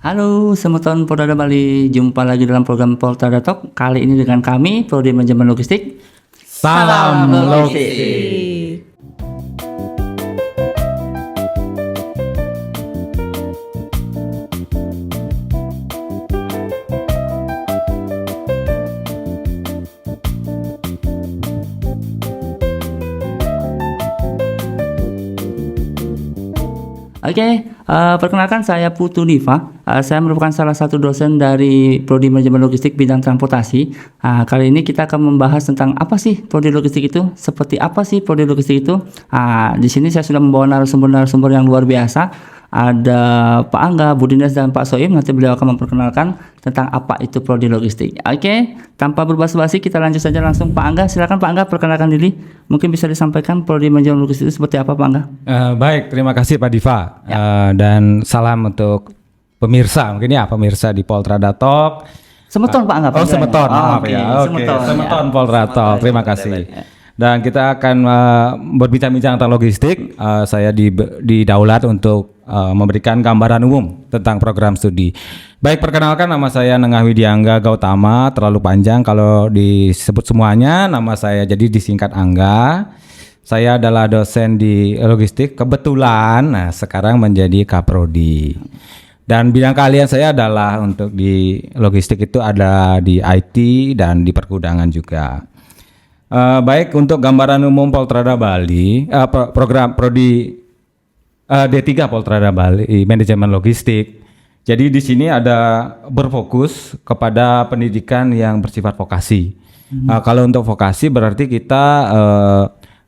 Halo, selamat tahun Poltrada Bali. Jumpa lagi dalam program Poltrada Talk. Kali ini dengan kami, Prodi Manajemen Logistik. Salam Logistik. logistik. Oke, perkenalkan saya Putu Diva. Saya merupakan salah satu dosen dari Prodi Manajemen Logistik bidang transportasi. Kali ini kita akan membahas tentang apa sih Prodi Logistik itu, seperti apa sih Prodi Logistik itu. Di sini saya sudah membawa narasumber yang luar biasa. Ada Pak Angga, Bu Dinas, dan Pak Soim. Nanti beliau akan memperkenalkan tentang apa itu Prodi Logistik. Oke, tanpa berbasa-basi kita lanjut saja langsung. Pak Angga, silakan Pak Angga perkenalkan diri. Mungkin bisa disampaikan Prodi Manajemen Logistik itu seperti apa Pak Angga? Baik, terima kasih Pak Diva. Dan salam untuk pemirsa, mungkin ya pemirsa di Poltrada Talk. Semeton Pak Angga. Semeton, maaf Oke, ya. Oke, Semeton Poltrada Talk. Terima kasih. Dan kita akan berbincang-bincang tentang logistik. Saya didaulat untuk memberikan gambaran umum tentang program studi. Baik, perkenalkan nama saya Nengah Widiangga Gautama. Terlalu panjang kalau disebut semuanya. Nama saya jadi disingkat Angga. Saya adalah dosen di logistik. Kebetulan, sekarang menjadi Kaprodi. Dan bidang keahlian saya adalah untuk di logistik itu ada di IT dan di pergudangan juga. Baik, untuk gambaran umum Poltrada Bali, program Prodi D3 Poltrada Bali Manajemen Logistik. Jadi di sini ada berfokus kepada pendidikan yang bersifat vokasi. Kalau untuk vokasi berarti kita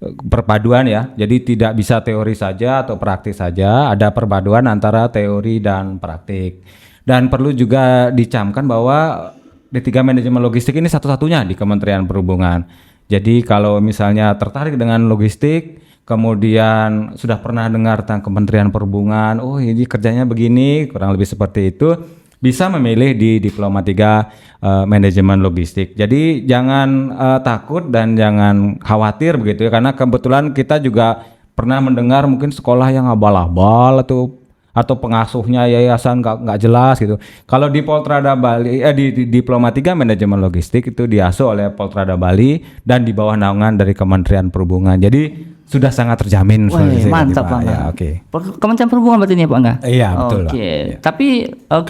perpaduan ya. Jadi tidak bisa teori saja atau praktik saja, ada perpaduan antara teori dan praktik. Dan perlu juga dicamkan bahwa D3 Manajemen Logistik ini satu-satunya di Kementerian Perhubungan. Jadi kalau misalnya tertarik dengan logistik, kemudian sudah pernah dengar tentang Kementerian Perhubungan, oh ini kerjanya begini, kurang lebih seperti itu, bisa memilih di Diploma 3 Manajemen Logistik. Jadi jangan takut dan jangan khawatir begitu ya, karena kebetulan kita juga pernah mendengar mungkin sekolah yang abal-abal atau pengasuhnya yayasan nggak jelas gitu. Kalau di Poltrada Bali di Diploma 3 Manajemen Logistik itu diasuh oleh Poltrada Bali dan di bawah naungan dari Kementerian Perhubungan. Jadi sudah sangat terjamin. Mantap Pak Angga. Ya, oke. Kementerian Perhubungan berarti ini ya Pak Angga? Iya, betul. Oke. Ya. Tapi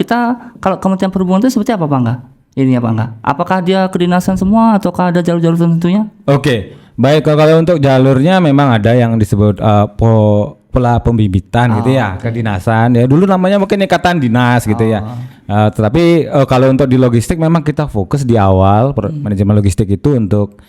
kita kalau Kementerian Perhubungan itu seperti apa Pak Angga? Ini ya Pak Angga. Apakah dia kedinasan semua ataukah ada jalur-jalur tertentunya? Oke. Baik, kalau untuk jalurnya memang ada yang disebut pola pembibitan gitu ya, kedinasan ya, dulu namanya mungkin ikatan dinas gitu ya. Tetapi kalau untuk di logistik memang kita fokus di awal manajemen logistik itu untuk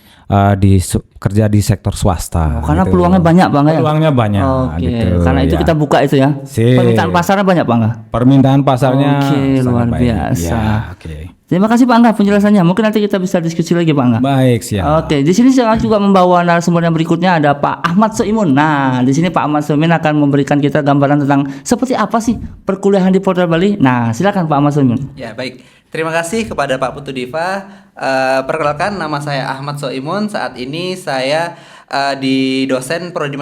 kerja di sektor swasta. Karena gitu. peluangnya banyak Bang ya. Peluangnya banyak. Oke. Gitu, Karena itu ya. kita buka itu ya. Permintaan pasarnya banyak Bang. Permintaan pasarnya luar baik. biasa. Ya, oke. Terima kasih Pak Angga penjelasannya. Mungkin nanti kita bisa diskusi lagi Pak Angga. Baik, siap. Oke, di sini saya juga membawa narasumber yang berikutnya ada Pak Ahmad Soimun. Nah, di sini Pak Ahmad Soimun akan memberikan kita gambaran tentang seperti apa sih perkuliahan di Poltrada Bali. Nah, silakan Pak Ahmad Soimun. Ya, baik. Terima kasih kepada Pak Putu Diva. Perkenalkan, nama saya Ahmad Soimun. Saat ini saya di dosen Prodi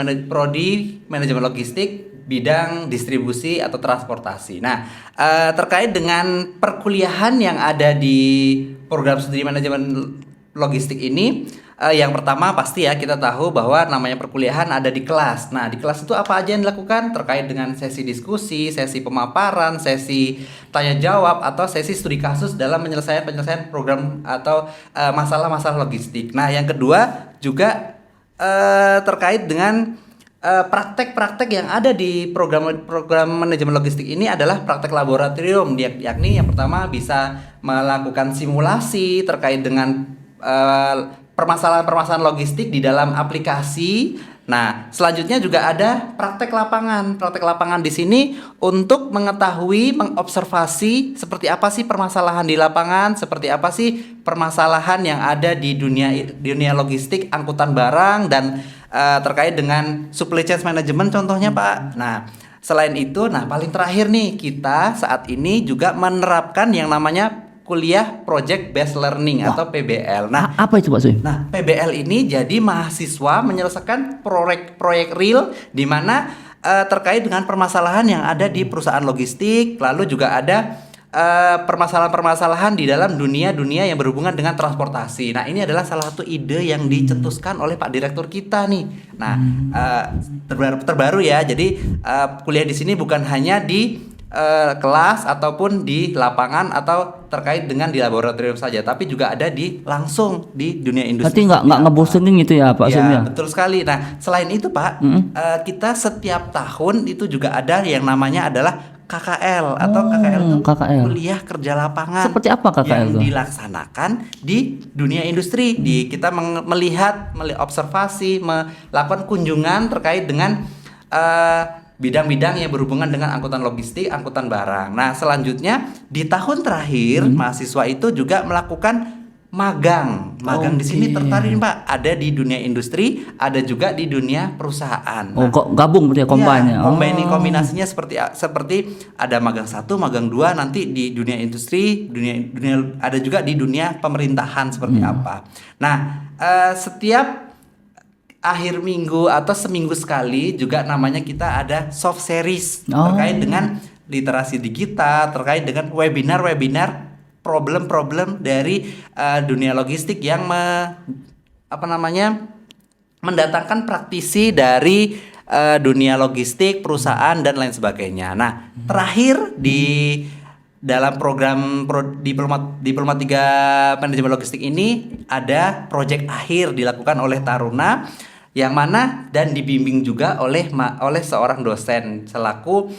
Manajemen Logistik bidang distribusi atau transportasi. Nah, terkait dengan perkuliahan yang ada di program studi manajemen logistik ini, yang pertama pasti ya kita tahu bahwa namanya perkuliahan ada di kelas. Nah, di kelas itu apa aja yang dilakukan terkait dengan sesi diskusi, sesi pemaparan, sesi tanya jawab atau sesi studi kasus dalam penyelesaian program atau masalah-masalah logistik. Nah, yang kedua juga terkait dengan praktek-praktek yang ada di program manajemen logistik ini adalah praktek laboratorium, yakni yang pertama bisa melakukan simulasi terkait dengan permasalahan-permasalahan logistik di dalam aplikasi. Nah, selanjutnya juga ada praktek lapangan. Praktek lapangan di sini untuk mengetahui, mengobservasi seperti apa sih permasalahan di lapangan, seperti apa sih permasalahan yang ada di dunia logistik, angkutan barang dan terkait dengan supply chain management contohnya Pak. Nah, selain itu, paling terakhir nih kita saat ini juga menerapkan yang namanya kuliah Project Based Learning atau PBL. Nah, apa itu Pak Soim? Nah, PBL ini jadi mahasiswa menyelesaikan proyek real di mana terkait dengan permasalahan yang ada di perusahaan logistik, lalu juga ada permasalahan-permasalahan di dalam dunia yang berhubungan dengan transportasi. Nah, ini adalah salah satu ide yang dicetuskan oleh Pak Direktur kita nih. Nah, terbaru ya. Jadi kuliah di sini bukan hanya di kelas ataupun di lapangan atau terkait dengan di laboratorium saja, tapi juga ada langsung di dunia industri. Berarti nggak ngebosenin gitu ya Pak Sim ya? Betul sekali. Nah, selain itu Pak, kita setiap tahun itu juga ada yang namanya adalah KKL atau KKL itu kuliah kerja lapangan. Seperti apa KKL yang itu? Dilaksanakan di dunia industri. Kita melihat, observasi, melakukan kunjungan terkait dengan bidang-bidang yang berhubungan dengan angkutan logistik, angkutan barang. Nah, selanjutnya di tahun terakhir mahasiswa itu juga melakukan magang. Di sini tertarik Pak, ada di dunia industri, ada juga di dunia perusahaan. Kok gabung berarti ya combine-nya. Kombinasinya seperti ada magang 1, magang 2 nanti di dunia industri, dunia ada juga di dunia pemerintahan seperti apa. Nah, setiap akhir minggu atau seminggu sekali juga namanya kita ada soft series terkait dengan literasi digital, terkait dengan webinar problem-problem dari dunia logistik yang mendatangkan praktisi dari dunia logistik, perusahaan dan lain sebagainya. Nah, terakhir di dalam program Diploma 3 Manajemen Logistik ini ada proyek akhir dilakukan oleh Taruna yang mana dan dibimbing juga oleh seorang dosen selaku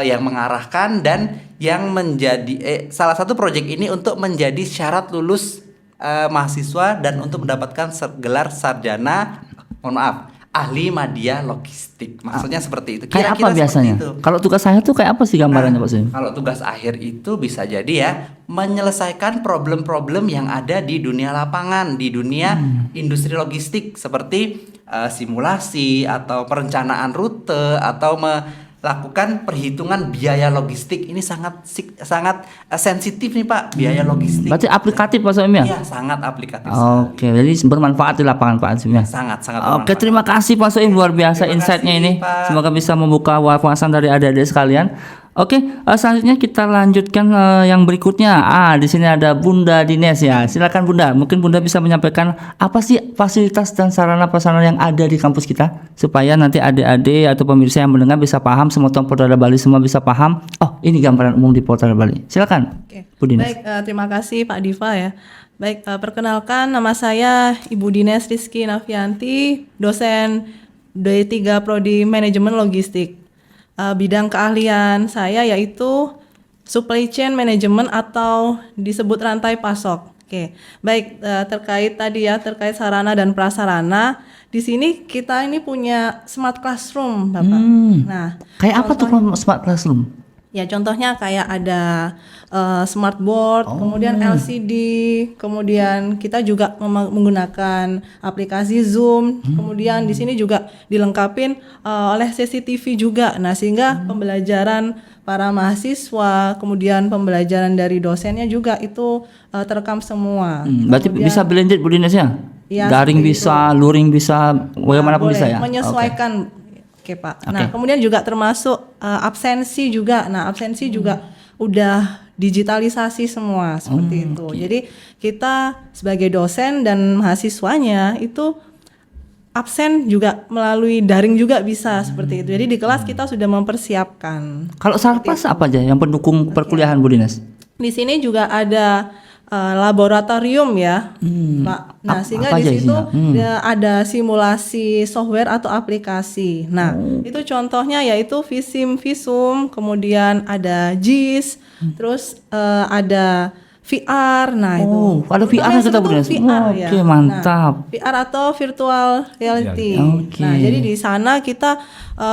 yang mengarahkan dan yang menjadi salah satu proyek ini untuk menjadi syarat lulus mahasiswa dan untuk mendapatkan gelar sarjana, ahli media logistik. Maksudnya seperti itu. Kayak apa biasanya? Kalau tugas saya tuh kayak apa sih gambarannya Pak Sim? Kalau tugas akhir itu bisa jadi ya menyelesaikan problem-problem yang ada di dunia lapangan, di dunia industri logistik seperti simulasi atau perencanaan rute atau melakukan perhitungan biaya logistik. Ini sangat sensitif nih Pak, biaya logistik. Berarti aplikatif Pak Sim ya? Iya, sangat aplikatif. Oke, jadi bermanfaat di lapangan Pak Sim ya? Sangat Oke, terima kasih Pak Soim, luar biasa insight-nya ini. Pak. Semoga bisa membuka wawasan dari adik-adik sekalian. Oke, selanjutnya kita lanjutkan yang berikutnya. Di sini ada Bunda Dines ya. Silakan Bunda. Mungkin Bunda bisa menyampaikan apa sih fasilitas dan sarana-prasarana yang ada di kampus kita supaya nanti adik-adik atau pemirsa yang mendengar bisa paham, semua Polda Bali semua bisa paham. Oh, ini gambaran umum di Polda Bali. Silakan. Oke. Bu Dines. Baik, terima kasih Pak Diva ya. Baik, perkenalkan nama saya Ibu Dines Rizky Nafianti, dosen D3 Prodi Manajemen Logistik. Bidang keahlian saya yaitu supply chain management atau disebut rantai pasok. Oke, baik, terkait sarana dan prasarana. Di sini kita ini punya smart classroom, Bapak. Nah, kayak apa tuh smart classroom? Ya, contohnya kayak ada smart board, kemudian LCD, kemudian kita juga menggunakan aplikasi Zoom, kemudian di sini juga dilengkapin oleh CCTV juga. Nah, sehingga pembelajaran para mahasiswa, kemudian pembelajaran dari dosennya juga itu terekam semua. Berarti bisa blended Bu Dines ya? Ya, daring bisa, luring bisa, bagaimanapun bisa ya? Menyesuaikan. Oke Pak. Nah, kemudian juga termasuk absensi juga. Nah, absensi juga udah digitalisasi semua seperti itu. Jadi kita sebagai dosen dan mahasiswanya itu absen juga melalui daring juga bisa seperti itu. Jadi di kelas kita sudah mempersiapkan. Kalau sarpas apa aja yang pendukung perkuliahan Bu Dines? Di sini juga ada laboratorium ya, Pak. Nah, sehingga di situ ada simulasi software atau aplikasi. Nah, itu contohnya yaitu Visum, kemudian ada JIS, terus ada VR. Nah, itu. Ada VR kita punya. Oke, mantap. Nah, VR atau virtual reality. Okay. Nah, jadi di sana kita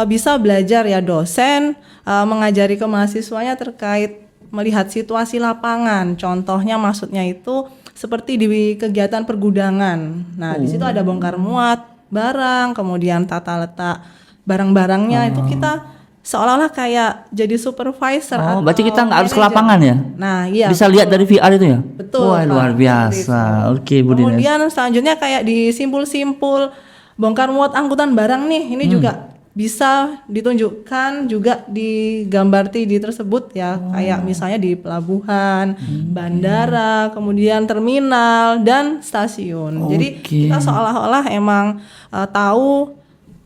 bisa belajar ya, dosen mengajari ke mahasiswanya terkait melihat situasi lapangan. Contohnya maksudnya itu seperti di kegiatan pergudangan. Nah, di situ ada bongkar muat barang, kemudian tata letak barang-barangnya. Itu kita seolah-olah kayak jadi supervisor. Berarti kita nggak harus ke lapangan ya? Nah, iya. Bisa lihat dari VR itu ya? Betul. Wah, luar biasa. Oke, Bu Dines. Kemudian selanjutnya kayak di simpul-simpul bongkar muat angkutan barang nih. Ini juga bisa ditunjukkan juga di gambar 3D tersebut ya, kayak misalnya di pelabuhan, bandara, kemudian terminal dan stasiun. Jadi Oke. kita seolah-olah emang tahu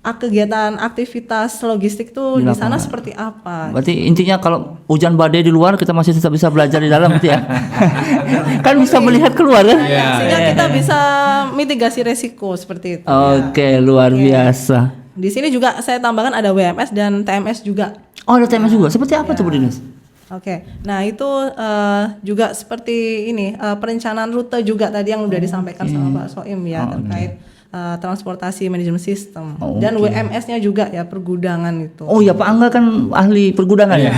kegiatan aktivitas logistik tuh di sana seperti apa. Berarti intinya kalau hujan badai di luar kita masih tetap bisa belajar di dalam gitu ya. Kan bisa melihat keluar kan? Sehingga kita bisa mitigasi resiko seperti itu. Oke, luar biasa. Di sini juga saya tambahkan ada WMS dan TMS juga. Oh, ada TMS juga. Seperti apa tuh Bu Dinas? Oke, nah itu juga seperti ini perencanaan rute juga tadi yang udah disampaikan sama Pak Soim ya terkait transportasi manajemen sistem dan WMS-nya juga ya pergudangan itu. Oh ya, Pak Angga kan ahli pergudangan ya.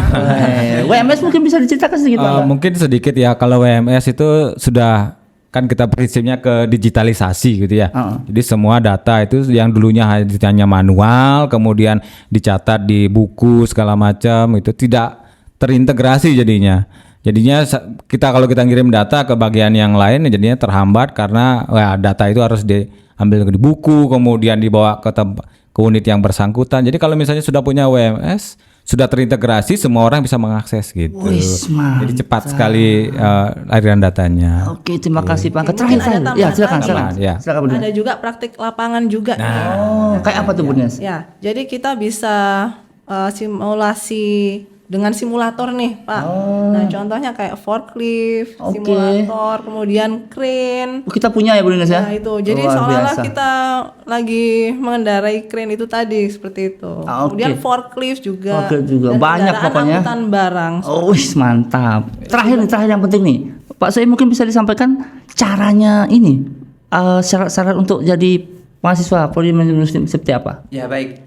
WMS mungkin bisa diceritakan sedikit Pak Angga? Mungkin sedikit ya, kalau WMS itu sudah kan kita prinsipnya ke digitalisasi gitu ya. Jadi semua data itu yang dulunya hanya manual, kemudian dicatat di buku segala macam, itu tidak terintegrasi jadinya. Jadinya kita kalau kita ngirim data ke bagian yang lain jadinya terhambat karena data itu harus diambil di buku, kemudian dibawa ke unit yang bersangkutan. Jadi kalau misalnya sudah punya WMS, sudah terintegrasi, semua orang bisa mengakses gitu. Wis, Jadi cepat sekali aliran datanya. Oke, terima kasih Pak Angga. Mungkin Terakhir ada ya, silakan. tambahan ya. Silakan Bu Dinas. Ada juga praktik lapangan juga. Oh, kayak apa tuh Bu Dinas? Ya, jadi kita bisa simulasi dengan simulator nih, Pak. Nah, contohnya kayak forklift, simulator, kemudian crane. Kita punya ya Bu Dinas ya? Nah, itu. Jadi Luar seolah-olah biasa. kita lagi mengendarai crane itu tadi seperti itu. Kemudian forklift juga. Forklift juga. Dan Banyak kendaraan pokoknya. angkutan barang. Oh, wis, mantap. Terakhir yang penting nih. Pak, saya mungkin bisa disampaikan caranya ini. Syarat-syarat untuk jadi mahasiswa prodi manajemen sistem seperti apa? Ya baik,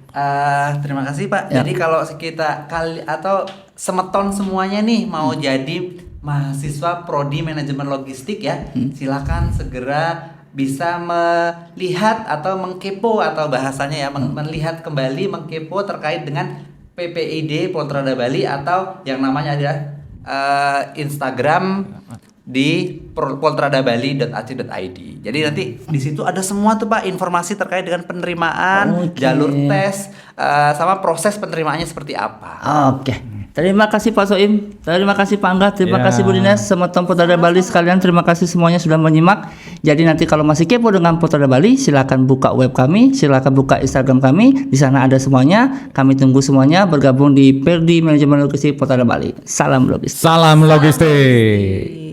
terima kasih Pak. Ya. Jadi kalau kita atau semeton semuanya nih mau jadi mahasiswa prodi manajemen logistik ya, silakan segera bisa melihat atau mengkepo atau bahasanya ya melihat kembali mengkepo terkait dengan PPID Poltrada Bali atau yang namanya adalah Instagram di poltradabali.ac.id. Jadi nanti di situ ada semua tuh Pak informasi terkait dengan penerimaan, jalur tes, sama proses penerimaannya seperti apa. Oke. Terima kasih Pak Soim, terima kasih Pak Angga, terima Ya. kasih Bu Dinas, semua Poltrada Bali sekalian, terima kasih semuanya sudah menyimak. Jadi nanti kalau masih kepo dengan Poltrada Bali, silakan buka web kami, silakan buka Instagram kami, di sana ada semuanya. Kami tunggu semuanya bergabung di Perdi Manajemen Logistik Poltrada Bali. Salam logistik. Salam logistik.